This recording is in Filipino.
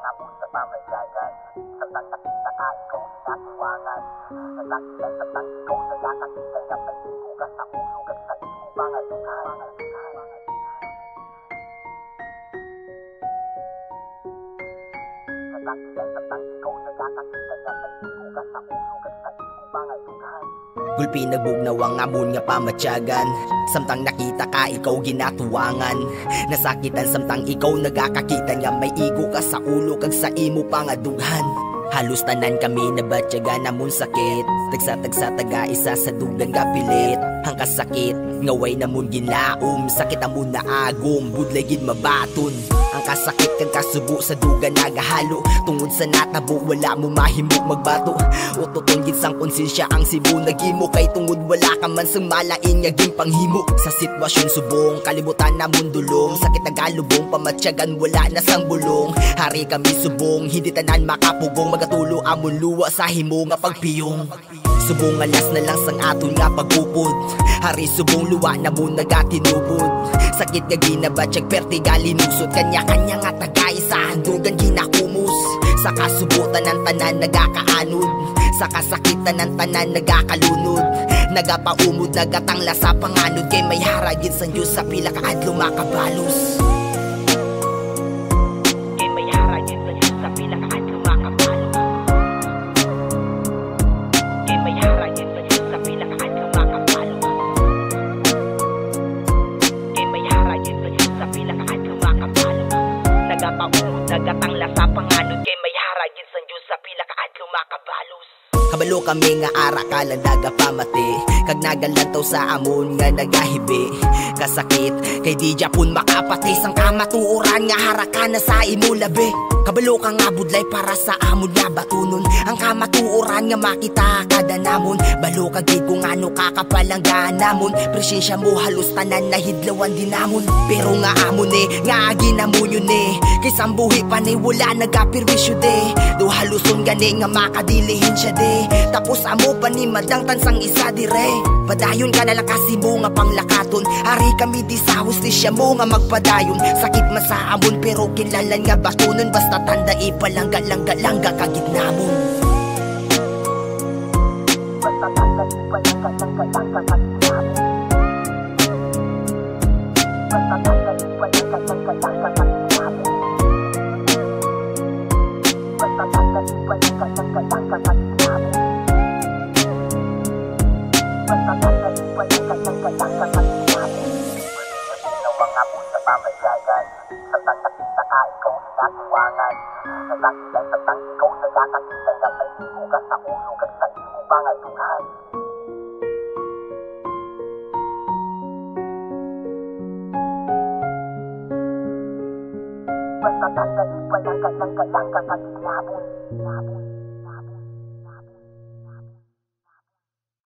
mga sa pamayagan. Sandang nakita ka, ikaw sinatiwangan. Nasakitan sandang ikaw nagkakakita nga may ibugas sa ulo at sa imo mga lugar. Nasakitan sandang ikaw nagkakakita nga may ibugas sa ulo at sa imo mga lugar. Gulpi nagbugnaw ang amon nga pamatyagan. Samtang nakita ka, ikaw ginatuwangan. Nasakitan samtang ikaw nagakakita nga may igo ka sa ulo kag sa imo pangadughan. Halos tanan kami nabatyagan namon sakit. Tagsa taga isa sa dugan nga pilit. Ang kasakit ngaway namon ginlaom. Sakit amon na agom budlay gid mabaton. Ang kasakit kang kasubo sa dugan nagahalo. Tungod sa natabo wala mo mahimok magbato. Utoton gid sang konsensya ang sibo nagimo. Kay tungod wala ka man sang malain nga ging panghimo. Sa sitwasyon subong kalibutan namon dulong. Sakit nagalubong pamatyagan wala na sang bulong. Hari kami subong hindi tanan makapugong. Magatulo amon luwa sa himo nga pagpiyong. Subong alas na lang sang aton nga pagupod. Hari subong luwa na mo nagatinubod. Sakit nga ginabatsyag pertigali nusod. Kanya-kanya nga tagay sa handugan ginakumus. Sa kasubutan ng tanan nagakaanod. Sa kasakitan ng tanan nagakalunod. Nagapaumod nagatangla sa panganod. Kay may haragin sa Diyos sa pila kaadlo makabalos. Kay may haragin sa Diyos sa pila kaadlo makabalos. Kay may haragin sa Diyos sa pila kaadlo makabalos. Kay may haragin sa Diyos sa pila kaadlo makabalos. Nagapaumod nagatangla sa panganod. Kay may haragin sa Diyos sa pila kaadlo makabalos. Kabalo kami nga ara kalang daga pamati. Kag nagalantaw sa amon nga nagahibi. Kasakit kay di Japon makapati. Sang kamatuoran nga haraka na sa imo labi. Kabalo ka nga budlay para sa amon nga batunon. Ang kamatuoran nga makita kada namon. Balo ka gid kung ano kakapalanggan namon. Presensya mo halos tanan na hidlawan din namon. Pero nga amon nga ginamo yun kay sambuhi pa wala nagapirwisyo do haluson gani nga makadilihin siya tapos amo pa ni madang tansang isa dire. Padayon ka nalang kasi mo nga panglakaton. Hari kami di sa hustisya mo nga magpadayon. Sakit man sa amon pero kilalan nga batunon. Basta tanda ipalangga-langga kagid namon. Basta tanda ipalangga-langga kagid namon. Basta tanda ipalangga-langga kagid namon. Basta tanda ipalangga-langga kagid namon. Basta tanda ipalangga-langga kagid namon. Ng mga sa pamayagan. Sandang nakita ka, ikaw sinatuwangan. Nasakitan sandang ikaw nagkakakita nga may ibugas sa ulo at sa imo mga lugar. Basta tanda ipalangga-langga kagid namon.